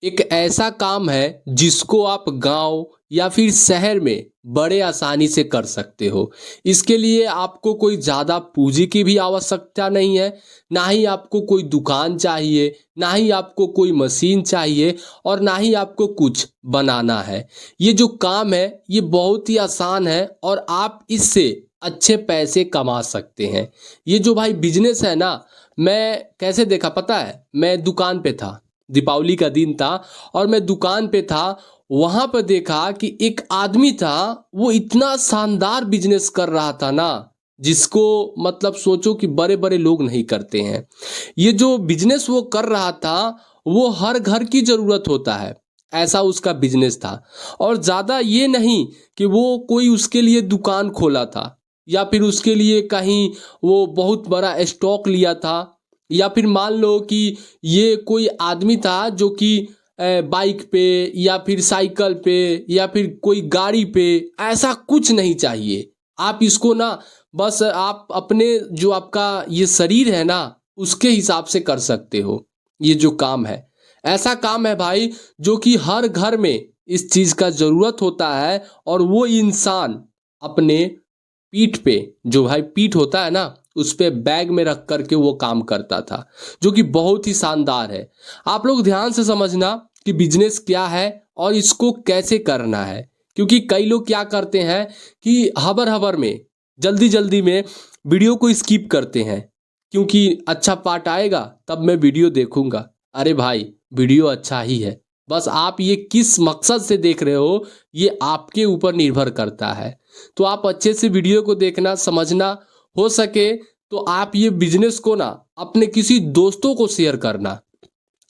एक ऐसा काम है जिसको आप गांव या फिर शहर में बड़े आसानी से कर सकते हो। इसके लिए आपको कोई ज़्यादा पूंजी की भी आवश्यकता नहीं है, ना ही आपको कोई दुकान चाहिए, ना ही आपको कोई मशीन चाहिए और ना ही आपको कुछ बनाना है। ये जो काम है ये बहुत ही आसान है और आप इससे अच्छे पैसे कमा सकते हैं। ये जो भाई बिजनेस है ना, मैं कैसे देखा पता है? मैं दुकान पे था, दीपावली का दिन था और मैं दुकान पे था। वहां पर देखा कि एक आदमी था, वो इतना शानदार बिजनेस कर रहा था ना, जिसको मतलब सोचो कि बड़े बड़े लोग नहीं करते हैं। ये जो बिजनेस वो कर रहा था वो हर घर की जरूरत होता है, ऐसा उसका बिजनेस था। और ज़्यादा ये नहीं कि वो कोई उसके लिए दुकान खोला था या फिर उसके लिए कहीं वो बहुत बड़ा स्टॉक लिया था, या फिर मान लो कि ये कोई आदमी था जो कि बाइक पे या फिर साइकिल पे या फिर कोई गाड़ी पे, ऐसा कुछ नहीं चाहिए। आप इसको ना बस आप अपने जो आपका ये शरीर है ना उसके हिसाब से कर सकते हो। ये जो काम है ऐसा काम है भाई जो कि हर घर में इस चीज़ का ज़रूरत होता है। और वो इंसान अपने पीठ पे, जो भाई पीठ होता है ना, उस पे बैग में रख करके वो काम करता था, जो कि बहुत ही शानदार है। आप लोग ध्यान से समझना कि बिजनेस क्या है और इसको कैसे करना है। क्योंकि कई लोग क्या करते हैं कि हबर हबर में, जल्दी जल्दी में वीडियो को स्किप करते हैं, क्योंकि अच्छा पार्ट आएगा तब मैं वीडियो देखूंगा। अरे भाई, वीडियो अच्छा ही है, बस आप ये किस मकसद से देख रहे हो ये आपके ऊपर निर्भर करता है। तो आप अच्छे से वीडियो को देखना, समझना। हो सके तो आप ये बिजनेस को ना अपने किसी दोस्तों को शेयर करना।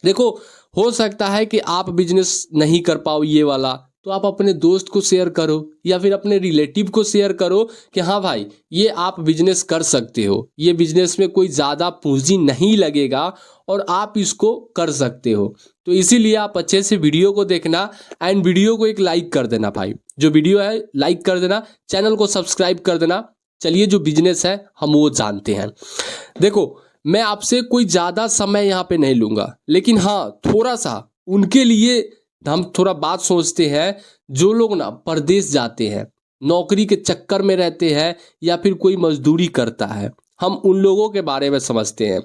देखो, हो सकता है कि आप बिजनेस नहीं कर पाओ ये वाला, तो आप अपने दोस्त को शेयर करो या फिर अपने रिलेटिव को शेयर करो कि हाँ भाई, ये आप बिजनेस कर सकते हो, ये बिजनेस में कोई ज़्यादा पूंजी नहीं लगेगा और आप इसको कर सकते हो। तो इसीलिए आप अच्छे से वीडियो को देखना एंड वीडियो को एक लाइक कर देना भाई। जो वीडियो है लाइक कर देना, चैनल को सब्सक्राइब कर देना। चलिए, जो बिजनेस है हम वो जानते हैं। देखो, मैं आपसे कोई ज़्यादा समय यहाँ पे नहीं लूँगा, लेकिन हाँ थोड़ा सा उनके लिए हम थोड़ा बात सोचते हैं जो लोग ना परदेश जाते हैं, नौकरी के चक्कर में रहते हैं या फिर कोई मजदूरी करता है। हम उन लोगों के बारे में समझते हैं।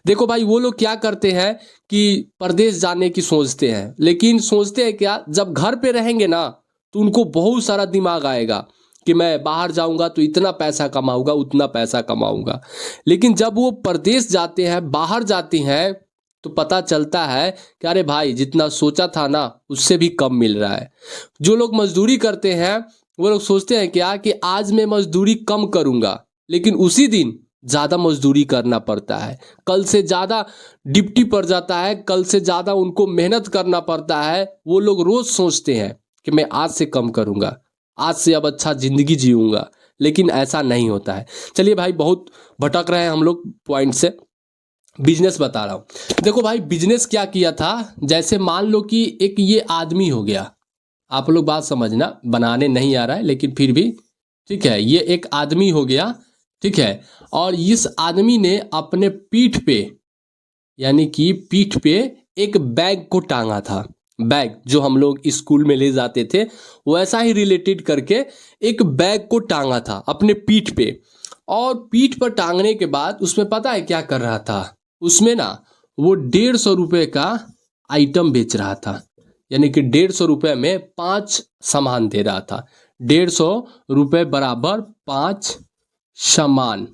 देखो भाई, वो लोग क्या करते हैं कि परदेश जाने की सोचते हैं, लेकिन सोचते हैं क्या, जब घर पे रहेंगे ना तो उनको बहुत सारा दिमाग आएगा कि मैं बाहर जाऊंगा तो इतना पैसा कमाऊंगा, उतना पैसा कमाऊंगा। लेकिन जब वो परदेश जाते हैं, बाहर जाते हैं, तो पता चलता है कि अरे भाई, जितना सोचा था ना उससे भी कम मिल रहा है। जो लोग मजदूरी करते हैं वो लोग सोचते हैं क्या कि आज मैं मजदूरी कम करूंगा, लेकिन उसी दिन ज़्यादा मजदूरी करना पड़ता है, कल से ज़्यादा ड्यूटी पड़ जाता है, कल से ज़्यादा उनको मेहनत करना पड़ता है। वो लोग रोज़ सोचते हैं कि मैं आज से कम करूंगा, आज से अब अच्छा ज़िंदगी जीऊँगा, लेकिन ऐसा नहीं होता है। चलिए भाई, बहुत भटक रहे हैं हम लोग पॉइंट से। बिजनेस बता रहा हूँ। देखो भाई, बिजनेस क्या किया था, जैसे मान लो कि एक ये आदमी हो गया। आप लोग बात समझना, बनाने नहीं आ रहा है लेकिन फिर भी ठीक है। ये एक आदमी हो गया, ठीक है। और इस आदमी ने अपने पीठ पे, यानी कि पीठ पे एक बैग को टांगा था। बैग जो हम लोग स्कूल में ले जाते थे, वैसा ही रिलेटेड करके एक बैग को टांगा था अपने पीठ पे। और पीठ पर टांगने के बाद उसमें पता है क्या कर रहा था? उसमें ना वो 150 रुपये का आइटम बेच रहा था, यानी कि 150 रुपये में 5 सामान दे रहा था। 150 रुपये बराबर 5 सामान,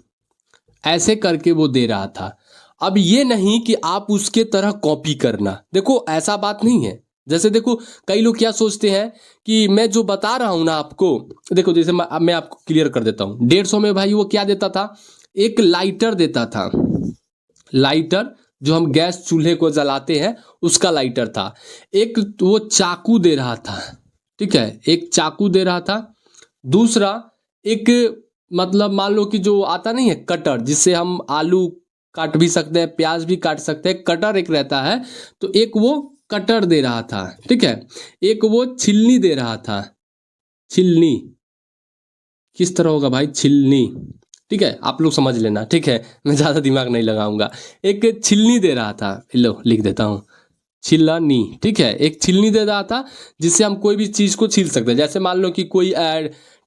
ऐसे करके वो दे रहा था। अब ये नहीं कि आप उसके तरह कॉपी करना, देखो ऐसा बात नहीं है। जैसे देखो, कई लोग क्या सोचते हैं कि मैं जो बता रहा हूँ ना आपको, देखो जैसे मैं आपको क्लियर कर देता हूँ। 150 में भाई वो क्या देता था? एक लाइटर देता था। लाइटर जो हम गैस चूल्हे को जलाते हैं उसका लाइटर था। एक वो चाकू दे रहा था, ठीक है, एक चाकू दे रहा था। दूसरा एक, मतलब मान लो कि जो आता नहीं है कटर, जिससे हम आलू काट भी सकते हैं, प्याज भी काट सकते हैं, कटर एक रहता है। तो एक वो कटर दे रहा था, ठीक है। एक वो छिलनी दे रहा था। छिलनी किस तरह होगा भाई? छिलनी, ठीक है, आप लोग समझ लेना, ठीक है, मैं ज़्यादा दिमाग नहीं लगाऊंगा। एक छिलनी दे रहा था, लो लिख देता हूँ। छिलनी, ठीक है, एक छिलनी दे रहा था जिससे हम कोई भी चीज़ को छील सकते हैं। जैसे मान लो कि कोई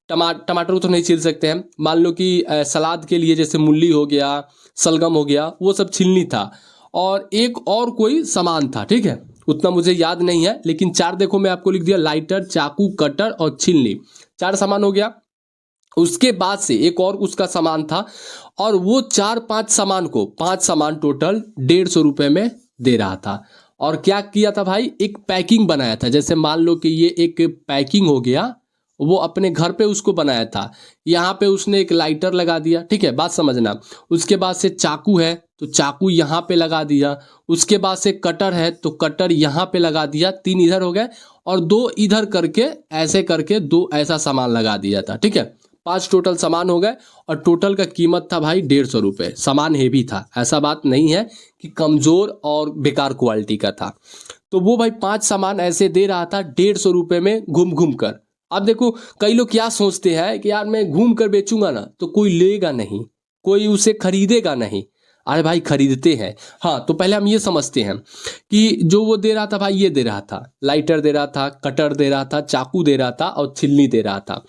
टमाटर को तो नहीं छील सकते हैं, मान लो कि सलाद के लिए जैसे मूली हो गया, सलगम हो गया, वो सब छिलनी था। और एक और कोई सामान था, ठीक है, उतना मुझे याद नहीं है, लेकिन चार देखो मैं आपको लिख दिया, लाइटर, चाकू, कटर और छिलनी, चार सामान हो गया। उसके बाद से एक और उसका सामान था, और वो चार पांच सामान को, पांच सामान टोटल 150 रुपये में दे रहा था। और क्या किया था भाई, एक पैकिंग बनाया था। जैसे मान लो कि ये एक पैकिंग हो गया, वो अपने घर पे उसको बनाया था। यहाँ पे उसने एक लाइटर लगा दिया, ठीक है, बात समझना। उसके बाद से चाकू है तो चाकू यहाँ पे लगा दिया। उसके बाद से कटर है तो कटर यहाँ पे लगा दिया, तीन इधर हो गए, और दो इधर करके, ऐसे करके दो ऐसा सामान लगा दिया था, ठीक है। पांच टोटल सामान हो गए, और टोटल का कीमत था भाई 150 रुपये। सामान हेवी था, ऐसा बात नहीं है कि कमजोर और बेकार क्वालिटी का था। तो वो भाई पांच सामान ऐसे दे रहा था 150 रुपये में, घूम घूम कर। अब देखो कई लोग क्या सोचते हैं कि यार मैं घूम कर बेचूंगा ना तो कोई लेगा नहीं, कोई उसे खरीदेगा नहीं। अरे भाई खरीदते हैं। हाँ, तो पहले हम ये समझते हैं कि जो वो दे रहा था भाई, ये दे रहा था, लाइटर दे रहा था, कटर दे रहा था, चाकू दे रहा था और छिलनी दे रहा था।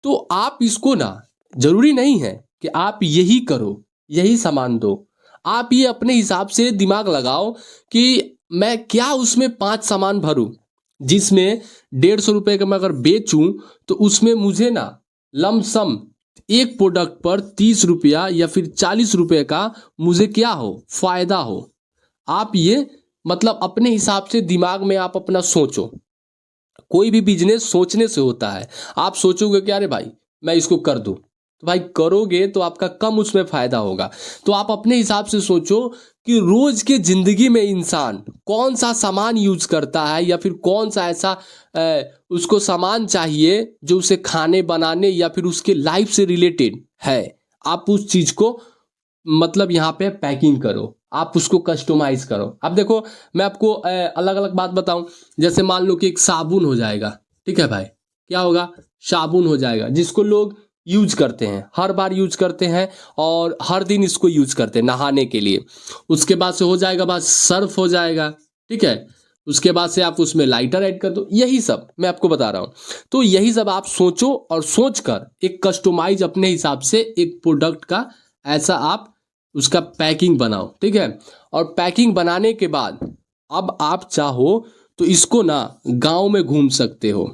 तो आप इसको ना, जरूरी नहीं है कि आप यही करो, यही सामान दो। आप ये अपने हिसाब से दिमाग लगाओ कि मैं क्या उसमें पांच सामान भरूं, जिसमें 150 रुपये का मैं अगर बेचूं तो उसमें मुझे ना लमसम एक प्रोडक्ट पर 30 रुपया या फिर 40 रुपये का मुझे क्या हो, फायदा हो। आप ये मतलब अपने हिसाब से दिमाग में आप अपना सोचो। कोई भी बिजनेस सोचने से होता है। आप सोचोगे कि अरे भाई मैं इसको कर दूं, तो भाई करोगे तो आपका कम उसमें फायदा होगा। तो आप अपने हिसाब से सोचो कि रोज के जिंदगी में इंसान कौन सा सामान यूज करता है, या फिर कौन सा ऐसा उसको सामान चाहिए जो उसे खाने बनाने या फिर उसके लाइफ से रिलेटेड है। आप उस चीज को मतलब यहाँ पे पैकिंग करो, आप उसको कस्टमाइज करो। अब देखो मैं आपको अलग अलग बात बताऊं। जैसे मान लो कि एक साबुन हो जाएगा, ठीक है भाई, क्या होगा, साबुन हो जाएगा, जिसको लोग यूज करते हैं, हर बार यूज करते हैं, और हर दिन इसको यूज करते हैं नहाने के लिए। उसके बाद से हो जाएगा, बाद सर्फ हो जाएगा, ठीक है। उसके बाद से आप उसमें लाइटर ऐड कर दो, यही सब मैं आपको बता रहा हूँ। तो यही सब आप सोचो, और सोच कर एक कस्टमाइज अपने हिसाब से एक प्रोडक्ट का ऐसा आप उसका पैकिंग बनाओ, ठीक है। और पैकिंग बनाने के बाद अब आप चाहो तो इसको ना गांव में घूम सकते हो।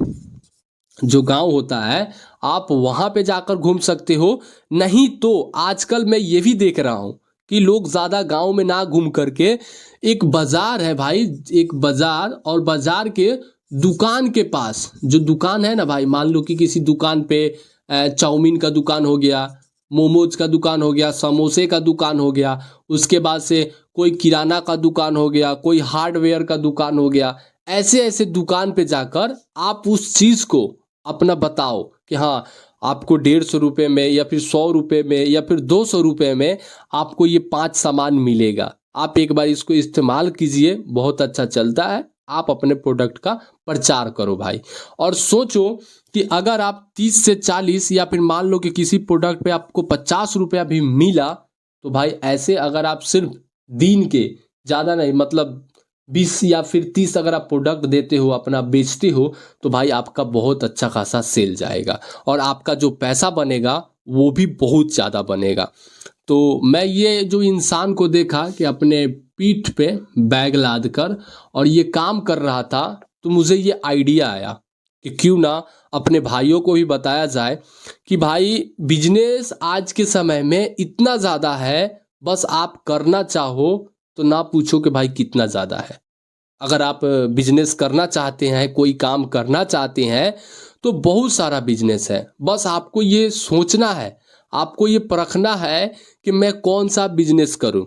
जो गांव होता है आप वहां पे जाकर घूम सकते हो। नहीं तो आजकल मैं ये भी देख रहा हूं कि लोग ज्यादा गांव में ना घूम करके, एक बाजार है भाई, एक बाजार, और बाजार के दुकान के पास जो दुकान है ना भाई, मान लो कि किसी दुकान पे चाउमीन का दुकान हो गया, मोमोज का दुकान हो गया, समोसे का दुकान हो गया, उसके बाद से कोई किराना का दुकान हो गया, कोई हार्डवेयर का दुकान हो गया। ऐसे ऐसे दुकान पे जाकर आप उस चीज को अपना बताओ कि हाँ, आपको 150 रुपये में या फिर 100 रुपये में या फिर 200 रुपये में आपको ये पांच सामान मिलेगा। आप एक बार इसको इस्तेमाल कीजिए, बहुत अच्छा चलता है। आप अपने प्रोडक्ट का प्रचार करो भाई। और सोचो कि अगर आप 30 से 40 या फिर मान लो कि किसी प्रोडक्ट पे आपको 50 रुपया भी मिला, तो भाई ऐसे अगर आप सिर्फ दिन के, ज़्यादा नहीं, मतलब 20 या फिर 30 अगर आप प्रोडक्ट देते हो, अपना बेचते हो, तो भाई आपका बहुत अच्छा खासा सेल जाएगा, और आपका जो पैसा बनेगा वो भी बहुत ज़्यादा बनेगा। तो मैं ये जो इंसान को देखा कि अपने पीठ पे बैग लाद कर और ये काम कर रहा था, तो मुझे ये आइडिया आया कि क्यों ना अपने भाइयों को भी बताया जाए कि भाई बिजनेस आज के समय में इतना ज़्यादा है, बस आप करना चाहो तो ना पूछो कि भाई कितना ज़्यादा है। अगर आप बिजनेस करना चाहते हैं, कोई काम करना चाहते हैं, तो बहुत सारा बिजनेस है। बस आपको ये सोचना है, आपको ये परखना है कि मैं कौन सा बिजनेस करूं।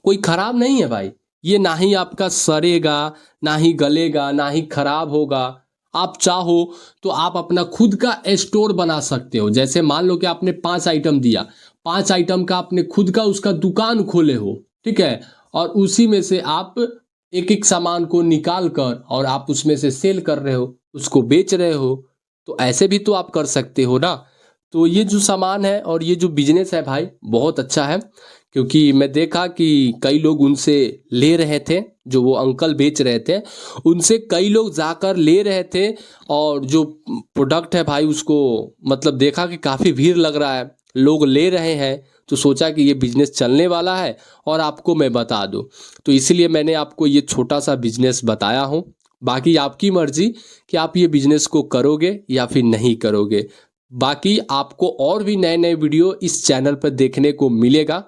कोई खराब नहीं है भाई, ये ना ही आपका सड़ेगा, ना ही गलेगा, ना ही खराब होगा। आप चाहो तो आप अपना खुद का स्टोर बना सकते हो। जैसे मान लो कि आपने 5 आइटम दिया, 5 आइटम का आपने खुद का उसका दुकान खोले हो, ठीक है, और उसी में से आप एक एक सामान को निकाल कर और आप उसमें से सेल कर रहे हो, उसको बेच रहे हो। तो ऐसे भी तो आप कर सकते हो ना। तो ये जो सामान है और ये जो बिजनेस है भाई, बहुत अच्छा है, क्योंकि मैं देखा कि कई लोग उनसे ले रहे थे, जो वो अंकल बेच रहे थे उनसे कई लोग जाकर ले रहे थे। और जो प्रोडक्ट है भाई उसको मतलब देखा कि काफ़ी भीड़ लग रहा है, लोग ले रहे हैं, तो सोचा कि ये बिजनेस चलने वाला है और आपको मैं बता दूं। तो इसलिए मैंने आपको ये छोटा सा बिजनेस बताया हूँ। बाकी आपकी मर्जी कि आप ये बिजनेस को करोगे या फिर नहीं करोगे। बाकी आपको और भी नए नए वीडियो इस चैनल पर देखने को मिलेगा,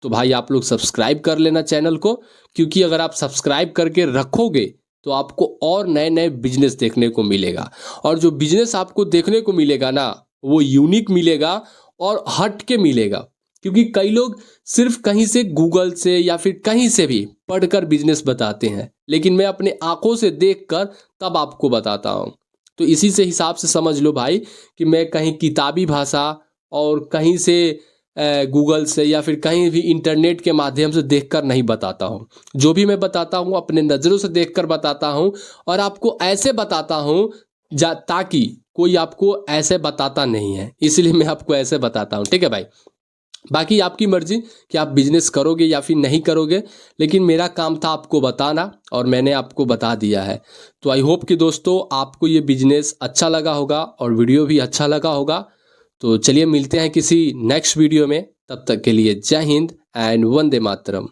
तो भाई आप लोग सब्सक्राइब कर लेना चैनल को। क्योंकि अगर आप सब्सक्राइब करके रखोगे तो आपको और नए नए बिजनेस देखने को मिलेगा। और जो बिजनेस आपको देखने को मिलेगा ना, वो यूनिक मिलेगा और हट के मिलेगा। क्योंकि कई लोग सिर्फ कहीं से गूगल से या फिर कहीं से भी पढ़कर बिजनेस बताते हैं, लेकिन मैं अपने आंखों से देखकर तब आपको बताता हूँ। तो इसी से हिसाब से समझ लो भाई कि मैं कहीं किताबी भाषा और कहीं से गूगल से या फिर कहीं भी इंटरनेट के माध्यम से देखकर नहीं बताता हूँ। जो भी मैं बताता हूँ अपने नज़रों से देखकर बताता हूँ, और आपको ऐसे बताता हूँ ताकि कोई आपको ऐसे बताता नहीं है, इसलिए मैं आपको ऐसे बताता हूँ। ठीक है भाई, बाकी आपकी मर्जी कि आप बिजनेस करोगे या फिर नहीं करोगे, लेकिन मेरा काम था आपको बताना और मैंने आपको बता दिया है। तो आई होप कि दोस्तों आपको ये बिजनेस अच्छा लगा होगा और वीडियो भी अच्छा लगा होगा। तो चलिए मिलते हैं किसी नेक्स्ट वीडियो में, तब तक के लिए जय हिंद एंड वंदे मातरम।